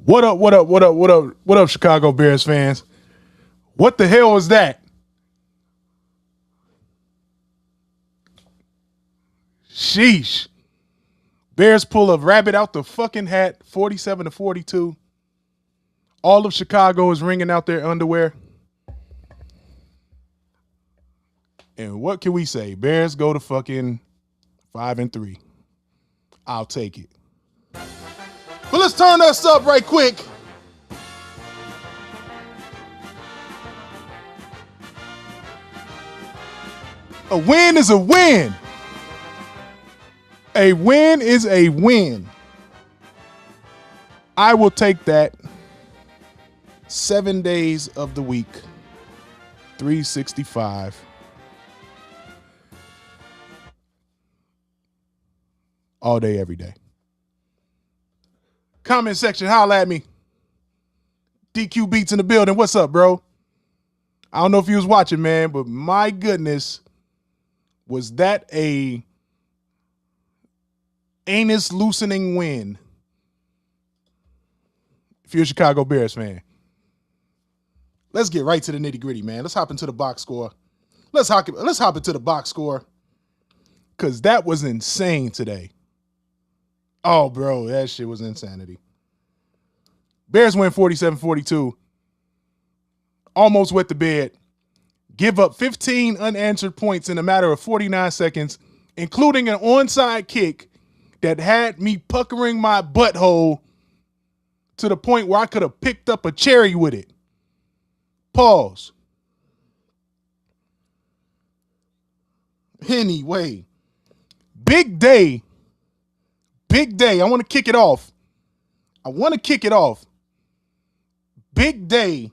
What up, what up, what up, what up, what up, Chicago Bears fans? What the hell was that? Sheesh. Bears pull a rabbit out the fucking hat, 47-42. All of Chicago is wringing out their underwear. And what can we say? Bears go to fucking 5-3. I'll take it. But let's turn us up right quick. A win is a win. A win is a win. I will take that 7 days of the week, 365. All day, every day. Comment section, holla at me. DQ Beats in the building. What's up, bro? I don't know if you was watching, man, but my goodness, was that a anus loosening win? If you're a Chicago Bears fan. Let's get right to the nitty gritty, man. Let's hop into the box score. Let's hop into the box score. Because that was insane today. Oh, bro, that shit was insanity. Bears win 47-42. Almost wet the bed. Give up 15 unanswered points in a matter of 49 seconds, including an onside kick that had me puckering my butthole to the point where I could have picked up a cherry with it. Pause. Anyway, big day. Big day. I want to kick it off. Big day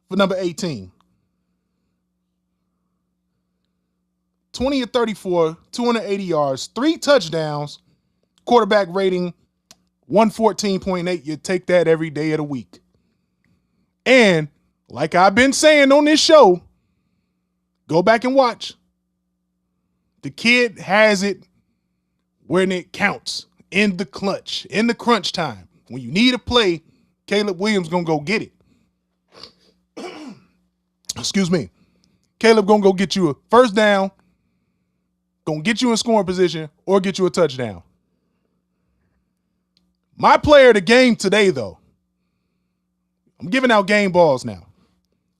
for number 18. 20 of 34, 280 yards, 3 touchdowns, quarterback rating 114.8. You take that every day of the week. And like I've been saying on this show, go back and watch. The kid has it when it counts, in the clutch, in the crunch time. When you need a play, Caleb Williams going to go get it. Excuse me. Caleb going to go get you a first down, going to get you in scoring position, or get you a touchdown. My player of the game today, though, I'm giving out game balls now.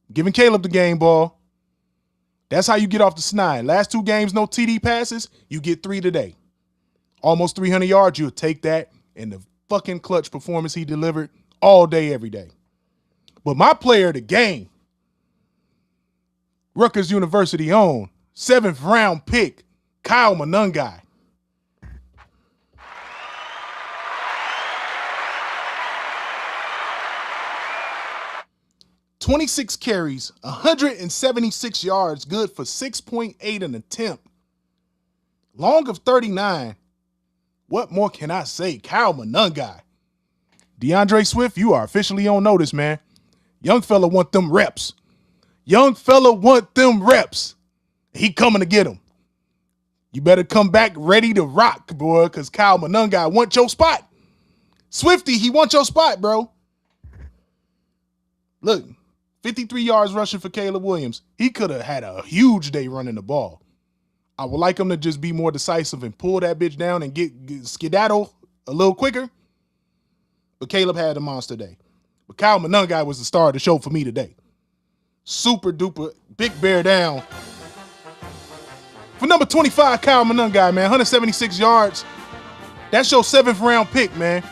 I'm giving Caleb the game ball. That's how you get off the snide. Last 2 games, no TD passes. You get 3 today. Almost 300 yards. You'll take that and the fucking clutch performance he delivered all day, every day. But my player of the game, Rutgers University own, 7th round pick, Kyle Monangai. "26 carries, 176 yards, good for 6.8 an attempt. Long of 39. What more can I say? Kyle Monangai. DeAndre Swift, you are officially on notice, man. Young fella want them reps. He coming to get them. You better come back ready to rock, boy, because Kyle Monangai want your spot. Swifty, he want your spot, bro. Look, 53 yards rushing for Caleb Williams. He could have had a huge day running the ball. I would like him to just be more decisive and pull that bitch down and get skedaddle a little quicker. But Caleb had a monster day. But Kyle Monangai was the star of the show for me today. Super duper big bear down. For number 25, Kyle Monangai, man, 176 yards. That's your 7th round pick, man.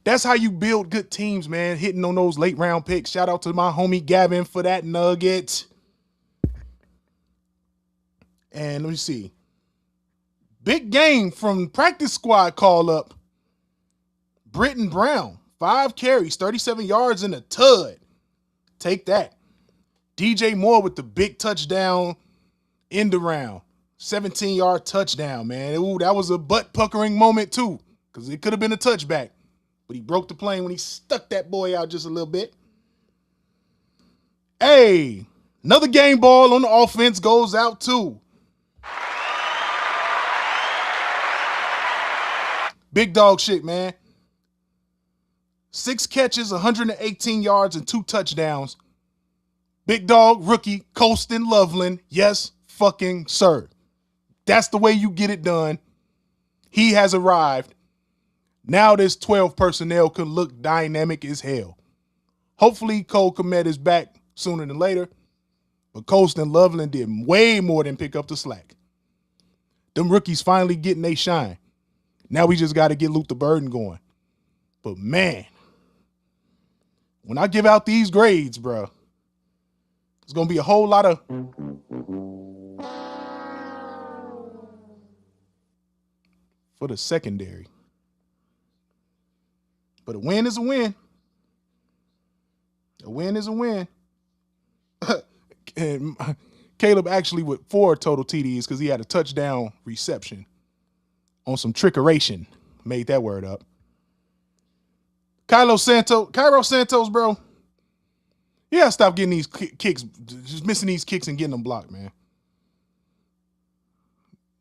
That's how you build good teams, man, hitting on those late round picks. Shout out to my homie Gavin for that nugget. And let me see. Big game from practice squad call up. Britton Brown, 5 carries, 37 yards in a tud. Take that. DJ Moore with the big touchdown end around. 17-yard touchdown, man. Ooh, that was a butt-puckering moment, too, because it could have been a touchback. But he broke the plane when he stuck that boy out just a little bit. Hey, another game ball on the offense goes out, too. Big dog shit, man. 6 catches, 118 yards, and 2 touchdowns. Big dog rookie, Colston Loveland. Yes, fucking sir. That's the way you get it done. He has arrived. Now this 12 personnel could look dynamic as hell. Hopefully Cole Kmet is back sooner than later. But Colston Loveland did way more than pick up the slack. Them rookies finally getting they shine. Now we just got to get Luther Burden going. But man, when I give out these grades, bro, it's going to be a whole lot of for the secondary. But a win is a win. A win is a win. And Caleb actually with 4 total TDs because he had a touchdown reception on some trickeration. Made that word up. Cairo Santos, bro. You gotta stop getting these kicks, just missing these kicks and getting them blocked, man.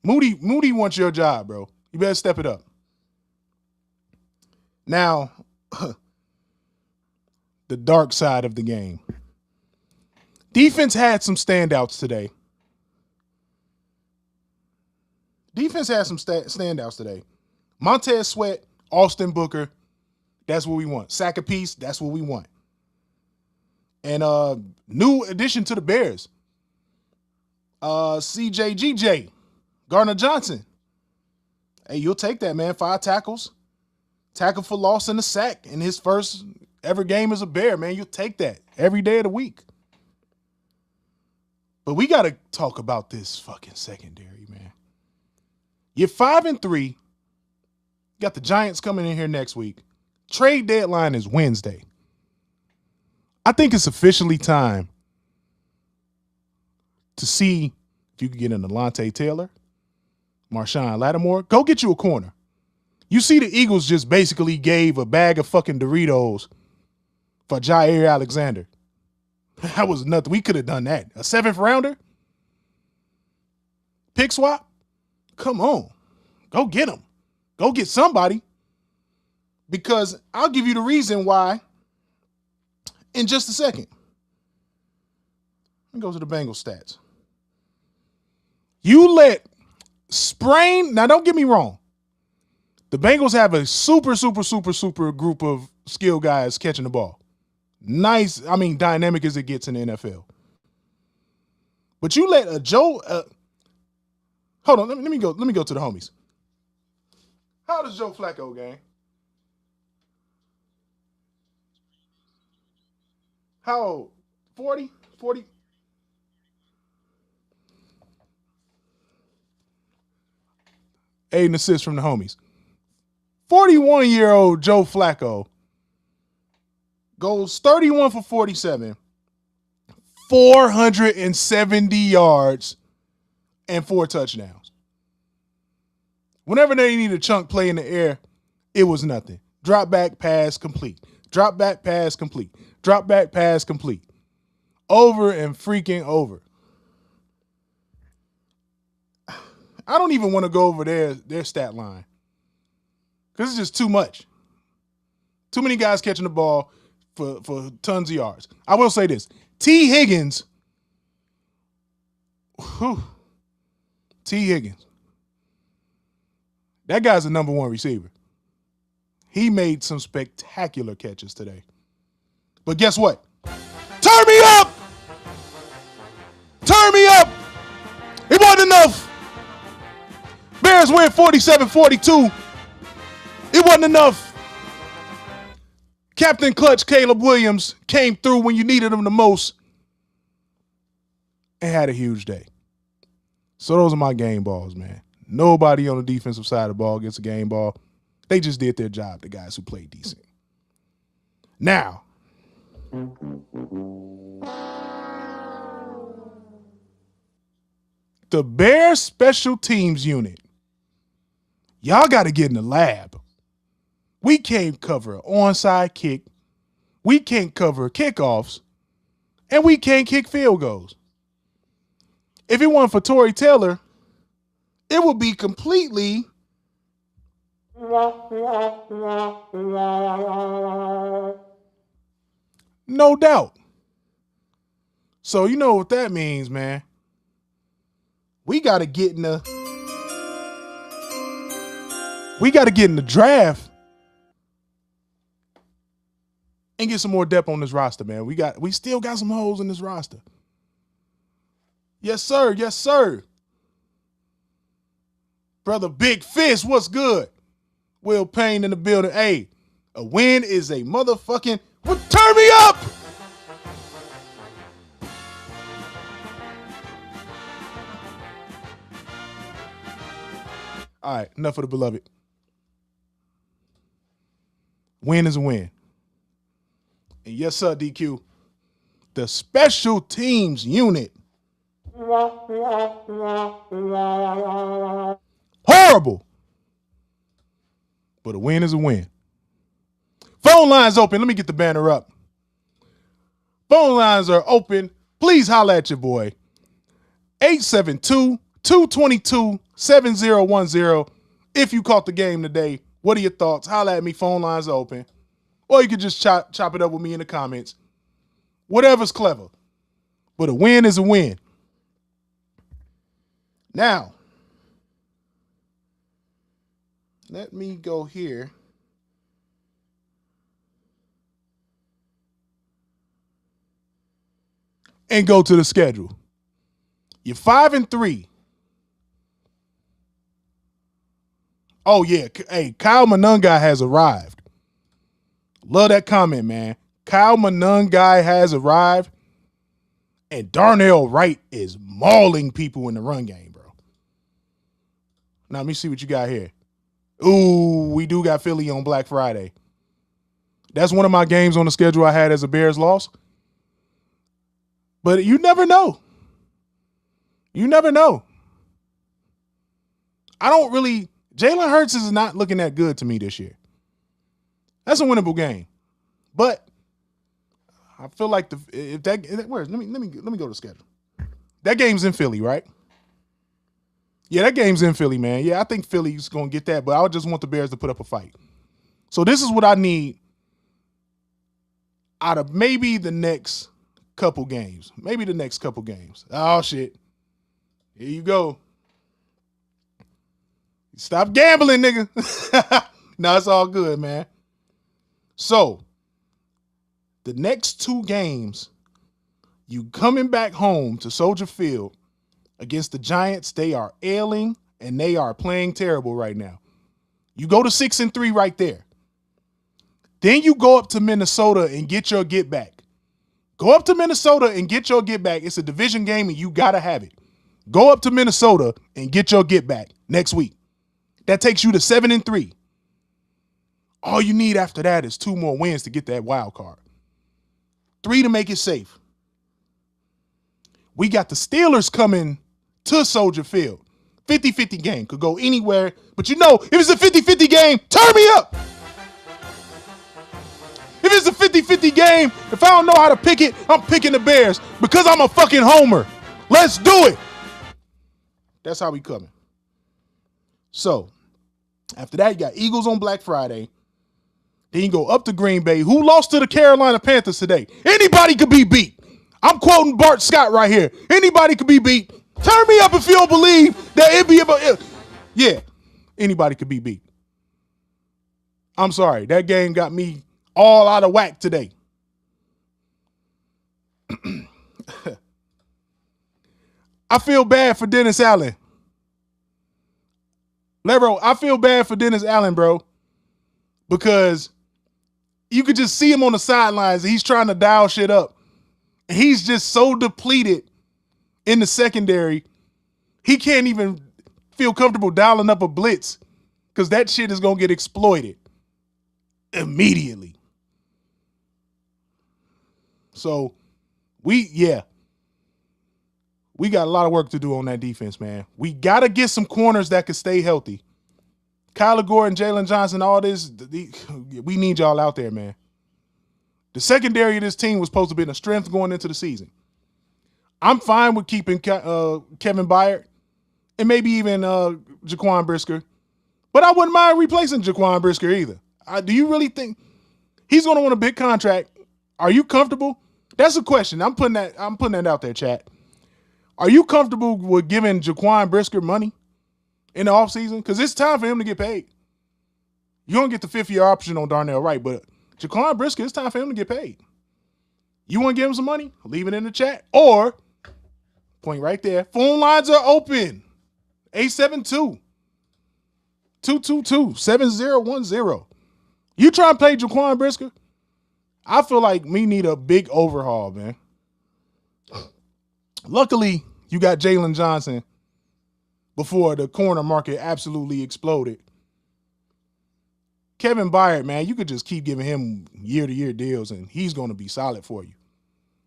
Moody wants your job, bro. You better step it up. Now, the dark side of the game. Defense had some standouts today. Montez Sweat, Austin Booker, that's what we want. Sack a piece, that's what we want. And new addition to the Bears, CJGJ, Gardner Johnson. Hey, you'll take that, man. 5 tackles, tackle for loss and a sack in his first ever game as a Bear, man. You'll take that every day of the week. But we got to talk about this fucking secondary, man. You're 5-3. Got the Giants coming in here next week. Trade deadline is Wednesday. I think it's officially time to see if you can get an Alontae Taylor, Marshawn Lattimore. Go get you a corner. You see the Eagles just basically gave a bag of fucking Doritos for Jair Alexander. That was nothing. We could have done that. A 7th rounder? Pick swap? Come on. Go get him. Go get somebody. Because I'll give you the reason why in just a second. Let me go to the Bengals stats. You let sprain. Now, don't get me wrong. The Bengals have a super group of skill guys catching the ball. Nice, dynamic as it gets in the NFL. But you let a Joe. Hold on, let me go to the homies. How old is Joe Flacco, gang? How old? 40? 40? Aid and assist from the homies. 41-year-old Joe Flacco goes 31 for 47, 470 yards, and 4 touchdowns. Whenever they need a chunk play in the air, it was nothing. Drop back, pass, complete. Drop back, pass, complete. Drop back, pass, complete. Over and freaking over. I don't even want to go over their stat line because it's just too much. Too many guys catching the ball for tons of yards. I will say this. T. Higgins. That guy's a number 1 receiver. He made some spectacular catches today. But guess what? Turn me up! Turn me up! It wasn't enough. Bears win 47-42. It wasn't enough. Captain Clutch Caleb Williams came through when you needed him the most and had a huge day. So those are my game balls, man. Nobody on the defensive side of the ball gets a game ball. They just did their job, the guys who played decent. Now, the Bears special teams unit, y'all got to get in the lab. We can't cover an onside kick. We can't cover kickoffs. And we can't kick field goals. If it weren't for Tory Taylor, it would be completely No doubt. So you know what that means, man. We gotta get in the draft and get some more depth on this roster, man. We still got some holes in this roster. Yes, sir. Yes, sir. Brother Big Fist, what's good? Will Payne in the building. Hey, a win is a motherfucking... Well, turn me up! All right, enough of the beloved. Win is a win. And yes, sir, DQ. The special teams unit. Horrible. But a win is a win. Phone lines open. Let me get the banner up. Phone lines are open. Please holler at your boy. 872-222-7010. If you caught the game today, what are your thoughts? Holler at me. Phone lines are open. Or you could just chop it up with me in the comments. Whatever's clever. But a win is a win. Now, let me go here. And go to the schedule. You're 5-3. Oh, yeah. Hey, Kyle Monangai has arrived. Love that comment, man. Kyle Monangai has arrived. And Darnell Wright is mauling people in the run game, bro. Now, let me see what you got here. Ooh, we do got Philly on Black Friday. That's one of my games on the schedule I had as a Bears loss. But you never know. You never know. Jalen Hurts is not looking that good to me this year. That's a winnable game. But I feel like let me go to the schedule. That game's in Philly, right? Yeah, that game's in Philly, man. Yeah, I think Philly's going to get that, but I just want the Bears to put up a fight. So this is what I need out of maybe the next couple games. Oh, shit. Here you go. Stop gambling, nigga. No, it's all good, man. So, the next two games, you coming back home to Soldier Field against the Giants. They are ailing and they are playing terrible right now. You go to 6-3 right there. Then you go up to Minnesota and get your get back. Go up to Minnesota and get your get back. It's a division game and you got to have it. Go up to Minnesota and get your get back next week. That takes you to 7-3. All you need after that is 2 more wins to get that wild card. 3 to make it safe. We got the Steelers coming to Soldier Field. 50-50 game. Could go anywhere. But you know, if it's a 50-50 game, turn me up. If it's a 50-50 game, if I don't know how to pick it, I'm picking the Bears because I'm a fucking homer. Let's do it. That's how we coming. So, after that, you got Eagles on Black Friday. Then you go up to Green Bay, who lost to the Carolina Panthers today. Anybody could be beat. I'm quoting Bart Scott right here. Anybody could be beat. Turn me up if you don't believe that it be about. Yeah, anybody could be beat. I'm sorry. That game got me all out of whack today. I feel bad for Dennis Allen. Lebro, I feel bad for Dennis Allen, bro, because you could just see him on the sidelines. He's trying to dial shit up. He's just so depleted in the secondary. He can't even feel comfortable dialing up a blitz because that shit is going to get exploited immediately. So, we got a lot of work to do on that defense, man. We got to get some corners that can stay healthy. Kyler Gordon, Jalen Johnson, all this, we need y'all out there, man. The secondary of this team was supposed to be a strength going into the season. I'm fine with keeping Kevin Byard and maybe even Jaquan Brisker, but I wouldn't mind replacing Jaquan Brisker either. Do you really think he's going to want a big contract? Are you comfortable? That's a question. I'm putting that out there, chat. Are you comfortable with giving Jaquan Brisker money in the offseason? Because it's time for him to get paid. You don't get the 5th-year option on Darnell Wright, but Jaquan Brisker, it's time for him to get paid. You want to give him some money? Leave it in the chat. Or, point right there, phone lines are open. 872-222-7010. You try and play Jaquan Brisker? I feel like we need a big overhaul, man. Luckily, you got Jalen Johnson before the corner market absolutely exploded. Kevin Byard, man, you could just keep giving him year-to-year deals, and he's going to be solid for you.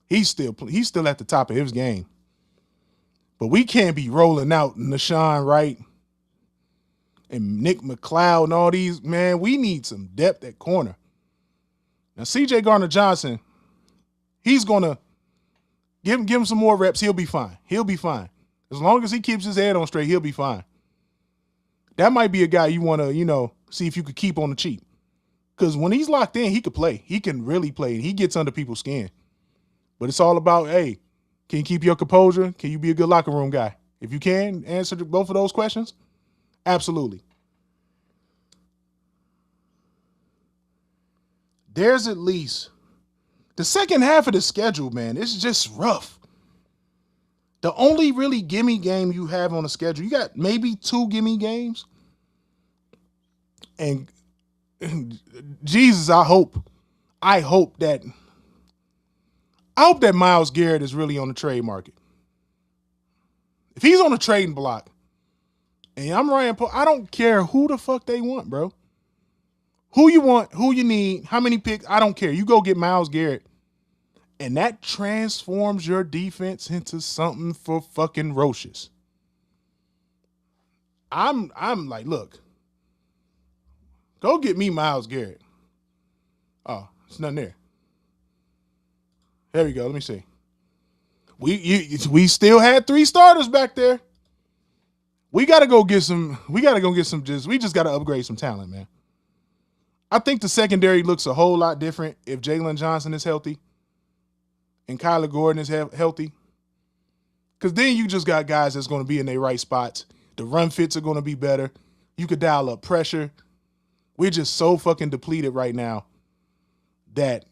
He's still at the top of his game. But we can't be rolling out Nashawn Wright and Nick McLeod and all these. Man, we need some depth at corner. Now, C.J. Gardner-Johnson, he's going to give him some more reps. He'll be fine. He'll be fine. As long as he keeps his head on straight, he'll be fine. That might be a guy you want to, see if you could keep on the cheap. Because when he's locked in, he could play. He can really play. He gets under people's skin. But it's all about, hey, can you keep your composure? Can you be a good locker room guy? If you can answer both of those questions, absolutely. There's at least the second half of the schedule, man. It's just rough. The only really gimme game you have on the schedule, you got maybe 2 gimme games. And Jesus, I hope that Myles Garrett is really on the trade market. If he's on the trading block, and I'm Ryan Poles, I don't care who the fuck they want, bro. Who you want, who you need, how many picks, I don't care. You go get Myles Garrett, and that transforms your defense into something for fucking ferocious. I'm like, look, go get me Myles Garrett. Oh, it's nothing there. There we go. Let me see. We still had 3 starters back there. We got to go get some. We just got to upgrade some talent, man. I think the secondary looks a whole lot different if Jalen Johnson is healthy and Kyler Gordon is healthy. Because then you just got guys that's going to be in their right spots. The run fits are going to be better. You could dial up pressure. We're just so fucking depleted right now that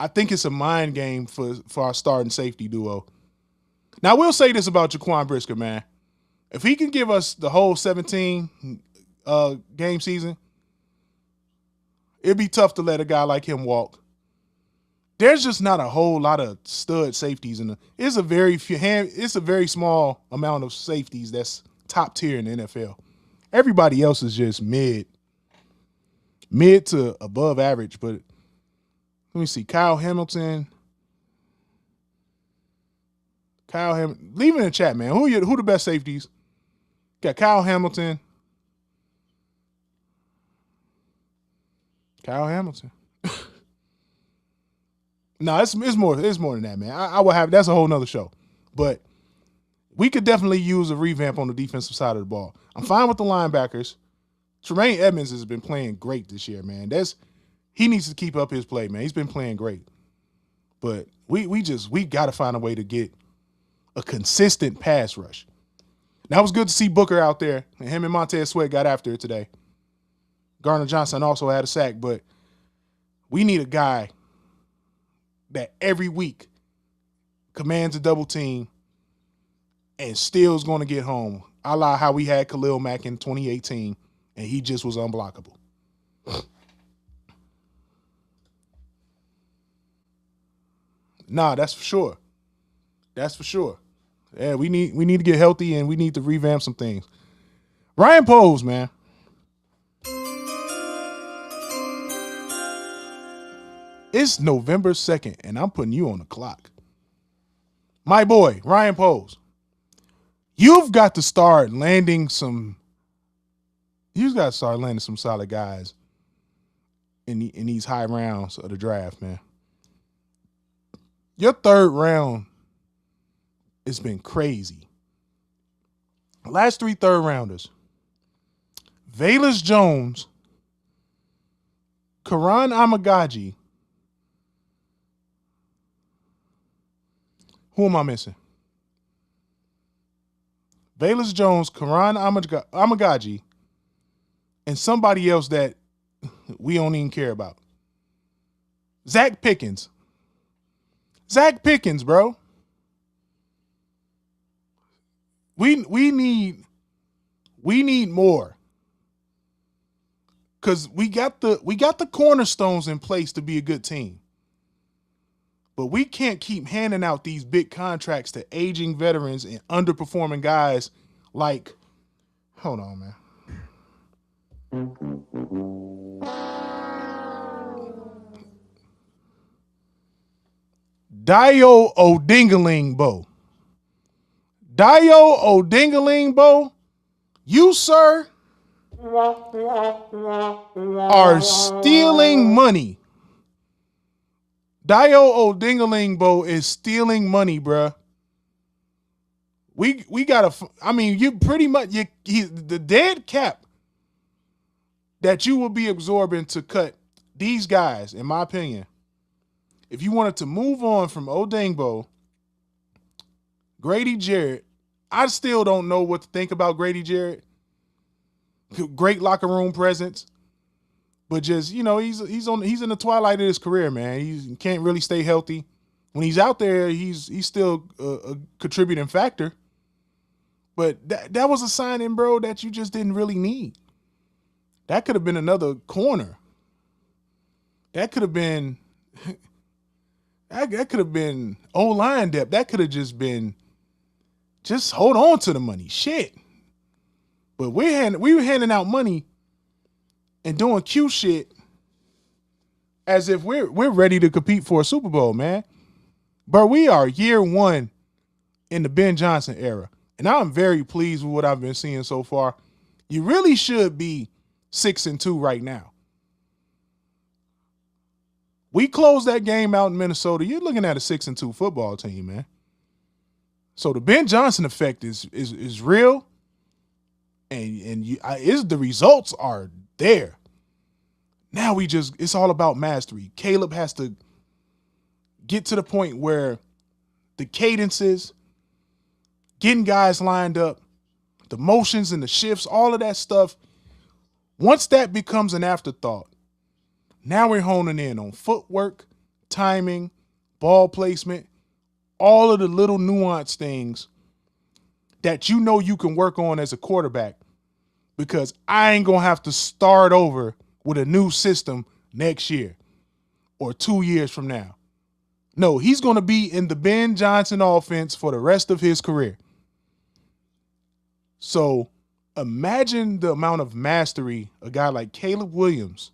I think it's a mind game for our starting safety duo. Now, I will say this about Jaquan Brisker, man. If he can give us the whole 17 game season, it'd be tough to let a guy like him walk. There's just not a whole lot of stud safeties it's a very small amount of safeties that's top tier in the NFL. Everybody else is just mid to above average. But let me see, Kyle Hamilton. Leave it in the chat, man. Who the best safeties? Got Kyle Hamilton. Kyle Hamilton. No, it's more than that, man. I will have that's a whole nother show. But we could definitely use a revamp on the defensive side of the ball. I'm fine with the linebackers. Tremaine Edmonds has been playing great this year, man. He needs to keep up his play, man. He's been playing great. But we got to find a way to get a consistent pass rush. Now, it was good to see Booker out there, and him and Montez Sweat got after it today. Gardner-Johnson also had a sack, but we need a guy that every week commands a double team and still is going to get home, a la how we had Khalil Mack in 2018, and he just was unblockable. Nah, that's for sure. That's for sure. Yeah, we need to get healthy, and we need to revamp some things. Ryan Poles, man. It's November 2nd, and I'm putting you on the clock. My boy, Ryan Poles, you've got to start landing some solid guys in these high rounds of the draft, man. Your third round has been crazy. Last 3 third-rounders, Velus Jones, Karan Amagaji, Who am I missing? Velus Jones, Karan Amagaji, and somebody else that we don't even care about. Zach Pickens. Zach Pickens, bro. We need more. Cause we got the cornerstones in place to be a good team. But we can't keep handing out these big contracts to aging veterans and underperforming guys like, hold on, man. Dayo Odingalingbo. Dayo Odingalingbo, you, sir, are stealing money. Dayo Odingalingbo is stealing money, bruh. We gotta. I mean, you pretty much the dead cap that you will be absorbing to cut these guys, in my opinion. If you wanted to move on from Odingbo, Grady Jarrett, I still don't know what to think about Grady Jarrett. Great locker room presence. But just, he's in the twilight of his career, man. He can't really stay healthy. When he's out there, he's still a contributing factor. But that was a signing, bro, that you just didn't really need. That could have been another corner. That could have been O-line depth. That could have just been hold on to the money. Shit. But we were handing out money and doing Q shit as if we're ready to compete for a Super Bowl, man. But we are year one in the Ben Johnson era. And I'm very pleased with what I've been seeing so far. You really should be 6-2 right now. We closed that game out in Minnesota. You're looking at a 6-2 football team, man. So the Ben Johnson effect is real. And the results are there. Now it's all about mastery. Caleb has to get to the point where the cadences, getting guys lined up, the motions and the shifts, all of that stuff, once that becomes an afterthought, now we're honing in on footwork, timing, ball placement, all of the little nuanced things that you can work on as a quarterback, because I ain't going to have to start over with a new system next year or 2 years from now. No, he's going to be in the Ben Johnson offense for the rest of his career. So imagine the amount of mastery a guy like Caleb Williams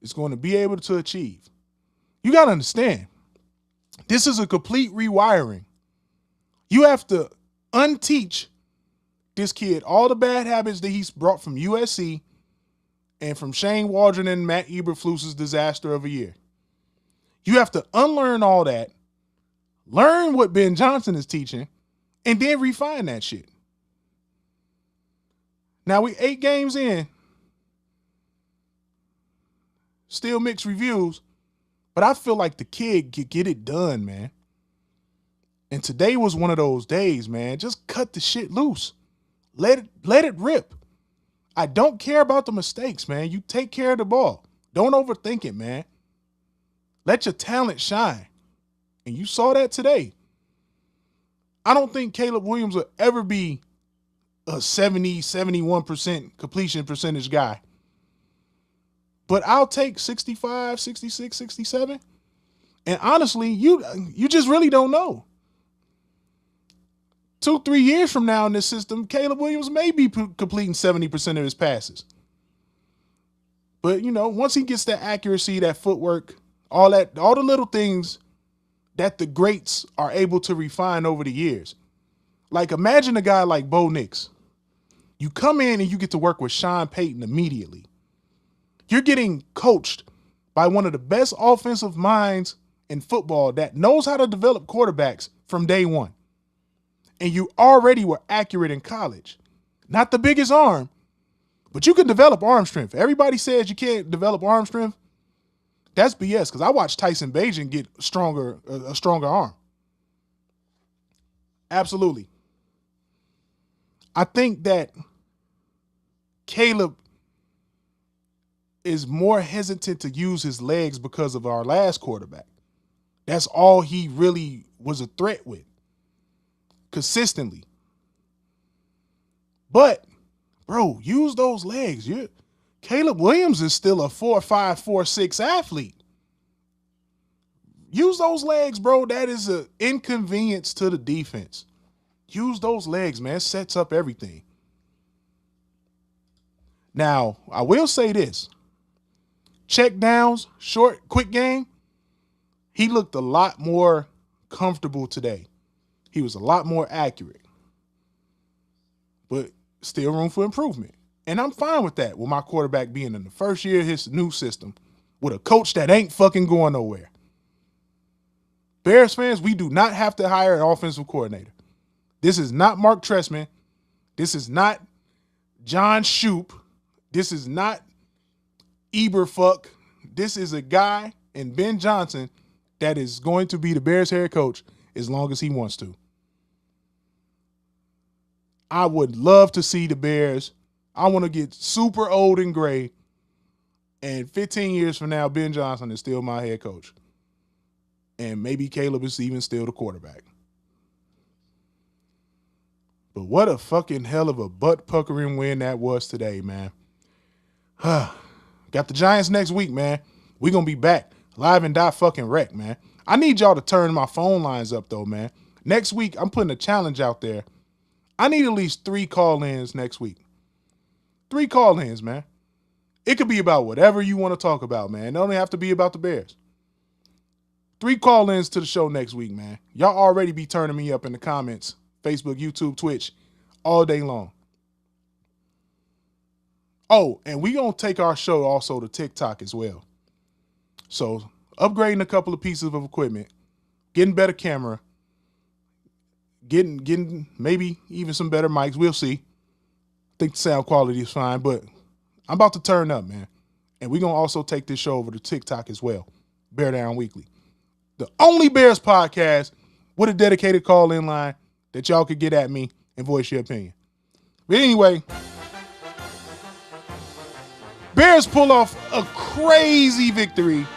is going to be able to achieve. You got to understand, this is a complete rewiring. You have to unteach this kid all the bad habits that he's brought from USC and from Shane Waldron and Matt Eberflus's disaster of a year. You have to unlearn all that, learn what Ben Johnson is teaching, and then refine that shit. Now we 8 games in, still mixed reviews, but I feel like the kid could get it done, man. And today was one of those days, man. Just cut the shit loose. Let it rip. I don't care about the mistakes, man. You take care of the ball. Don't overthink it, man. Let your talent shine. And you saw that today. I don't think Caleb Williams will ever be a 70, 71% completion percentage guy. But I'll take 65, 66, 67. And honestly, you just really don't know. 2-3 years from now in this system, Caleb Williams may be completing 70% of his passes. But, once he gets that accuracy, that footwork, all the little things that the greats are able to refine over the years. Like, imagine a guy like Bo Nix. You come in and you get to work with Sean Payton immediately. You're getting coached by one of the best offensive minds in football that knows how to develop quarterbacks from day one. And you already were accurate in college. Not the biggest arm, but you can develop arm strength. Everybody says you can't develop arm strength. That's BS, because I watched Tyson Bagent get a stronger arm. Absolutely. I think that Caleb is more hesitant to use his legs because of our last quarterback. That's all he really was a threat with consistently. But, bro, use those legs. Caleb Williams is still a 4'5", 4'6" athlete. Use those legs, bro. That is an inconvenience to the defense. Use those legs, man. It sets up everything. Now, I will say this. Check downs, short, quick game, he looked a lot more comfortable today. He was a lot more accurate. But still room for improvement. And I'm fine with that, with my quarterback being in the first year of his new system with a coach that ain't fucking going nowhere. Bears fans, we do not have to hire an offensive coordinator. This is not Mark Trestman. This is not John Shoop. This is not Eberfuck. This is a guy in Ben Johnson that is going to be the Bears head coach as long as he wants to. I would love to see the Bears. I want to get super old and gray, and 15 years from now, Ben Johnson is still my head coach. And maybe Caleb is even still the quarterback. But what a fucking hell of a butt-puckering win that was today, man. Got the Giants next week, man. We're going to be back live and die fucking wreck, man. I need y'all to turn my phone lines up, though, man. Next week, I'm putting a challenge out there. I need at least 3 call-ins next week. 3 call-ins, man. It could be about whatever you want to talk about, man. It don't have to be about the Bears. 3 call-ins to the show next week, man. Y'all already be turning me up in the comments. Facebook, YouTube, Twitch, all day long. Oh, and we going to take our show also to TikTok as well. So, upgrading a couple of pieces of equipment, getting better camera, getting maybe even some better mics. We'll see. I think the sound quality is fine, but I'm about to turn up, man. And we're going to also take this show over to TikTok as well. Bear Down Weekly. The only Bears podcast with a dedicated call-in line that y'all could get at me and voice your opinion. But anyway, Bears pull off a crazy victory,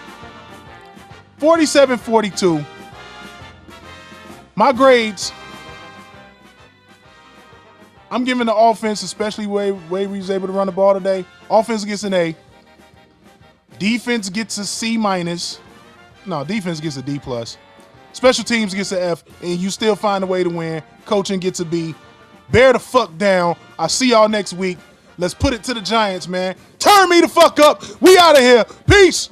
47-42. My grades, I'm giving the offense, especially way we was able to run the ball today. Offense gets an A. Defense gets a C-. No, defense gets a D+. Special teams gets an F, and you still find a way to win. Coaching gets a B. Bear the fuck down. I'll see y'all next week. Let's put it to the Giants, man. Turn me the fuck up. We out of here. Peace.